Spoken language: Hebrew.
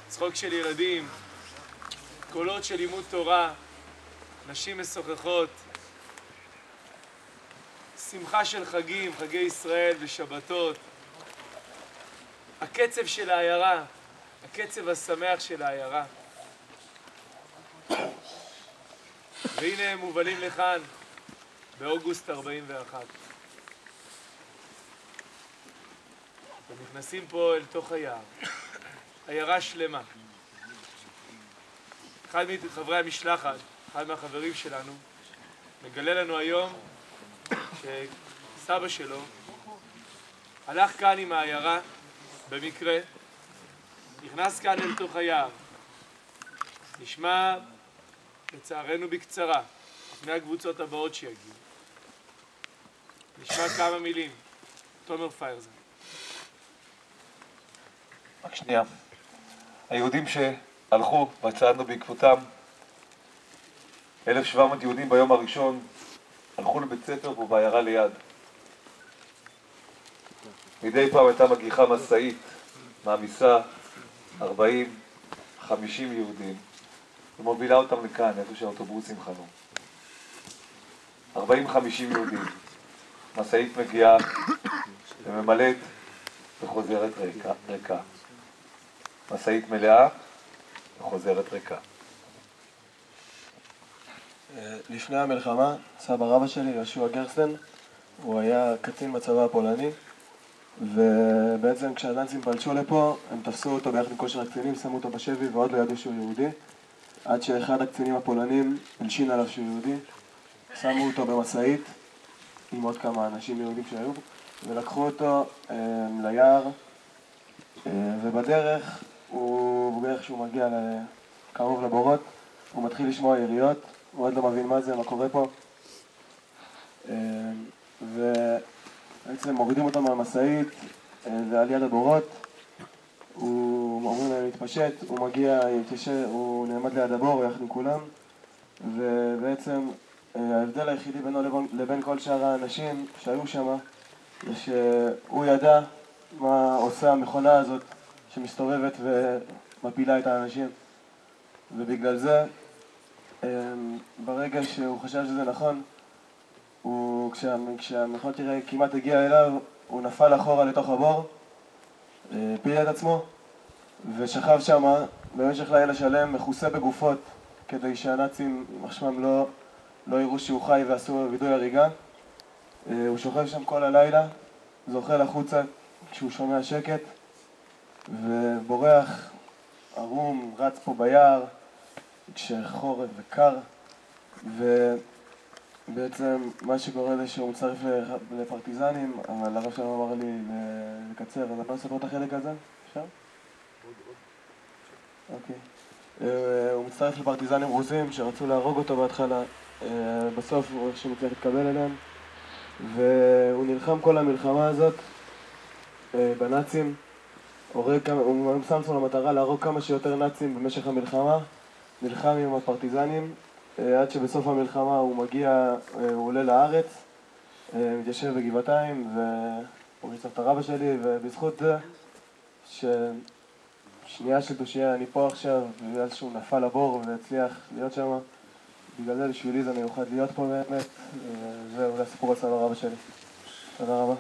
צחוק של ילדים, קולות של לימוד תורה, נשים משוחחות, שמחה של חגים, חגי ישראל ושבתות, הקצב של העיירה, הקצב השמח של העיירה. והנה הם מובלים לכאן באוגוסט 41. ונכנסים פה אל תוך היער, עיירה שלמה. אחד מחברי המשלחת, אחד מהחברים שלנו, מגלה לנו היום שסבא שלו הלך כאן עם העיירה במקרה, נכנס כאן אל תוך היער. נשמע לצערנו בקצרה, לפני הקבוצות הבאות שיגיעו. נשמע כמה מילים. תומר פיירזן. רק שנייה. היהודים שהלכו וצעדנו בעקבותם, 1,700 יהודים ביום הראשון, הלכו לבית ספר פה בעיירה ליד. מדי פעם הייתה מגיחה מסעית, מעמיסה 40, 50 יהודים, ומובילה אותם לכאן, איפה שהאוטובוסים חנו. 40-50 יהודים. מסעית מגיעה וממלאת וחוזרת ריקה. מסעית מלאה וחוזרת ריקה. לפני המלחמה, סבא רבא שלי, יהושע גרסטן, הוא היה קצין בצבא הפולני, ובעצם כשהנאצים פלשו לפה, הם תפסו אותו ביחד עם כל שאר הקצינים, שמו אותו בשבי ועוד לא ידעו שהוא יהודי, עד שאחד הקצינים הפולנים הלשין עליו שהוא יהודי, שמו אותו במסעית עם עוד כמה אנשים יהודים שהיו, ולקחו אותו ליער, ובדרך, בערך שהוא מגיע קרוב לבורות, הוא מתחיל לשמוע יריות, הוא עוד לא מבין מה זה, מה קורה פה, ובעצם מורידים אותו מהמסעית ועל יד הבורות, הוא אומרים להם להתפשט, הוא מגיע, הוא נעמד ליד הבור יחד עם כולם, ובעצם ההבדל היחידי בינו לבין כל שאר האנשים שהיו שם, זה שהוא ידע מה עושה המכונה הזאת שמסתובבת ומפילה את האנשים, ובגלל זה ברגע שהוא חשב שזה נכון, כשהמכונה כמעט הגיע אליו, הוא נפל אחורה לתוך הבור, פיל את עצמו ושכב שם במשך לילה שלם מכוסה בגופות, כדי שהנאצים משמם לא יראו שהוא חי ועשו וידוי הריגה. הוא שוכב שם כל הלילה, זוחל החוצה כשהוא שומע שקט, ובורח ערום, רץ פה ביער כשחורף וקר, ובעצם מה שקורה זה שהוא מצטרף לפרטיזנים, אבל הרב שלנו אמר לי לקצר, אז אני לא אספר את החלק הזה, אפשר? אוקיי. הוא מצטרף לפרטיזנים רוסים שרצו להרוג אותו בהתחלה, בסוף הוא איך שמצליח להתקבל אליהם, והוא נלחם כל המלחמה הזאת בנאצים, הוא שם עצמו למטרה להרוג כמה שיותר נאצים במשך המלחמה, נלחם עם הפרטיזנים, עד שבסוף המלחמה הוא מגיע, הוא עולה לארץ, מתיישב בגבעתיים, והוא ניצח את הרבא שלי, ובזכות זה שנייה של תושייה, אני פה עכשיו, בגלל שהוא נפל לבור והצליח להיות שם, בגלל זה בשבילי זה מיוחד להיות פה באמת, זהו, זה הסיפור על סבא רבא שלי. תודה רבה.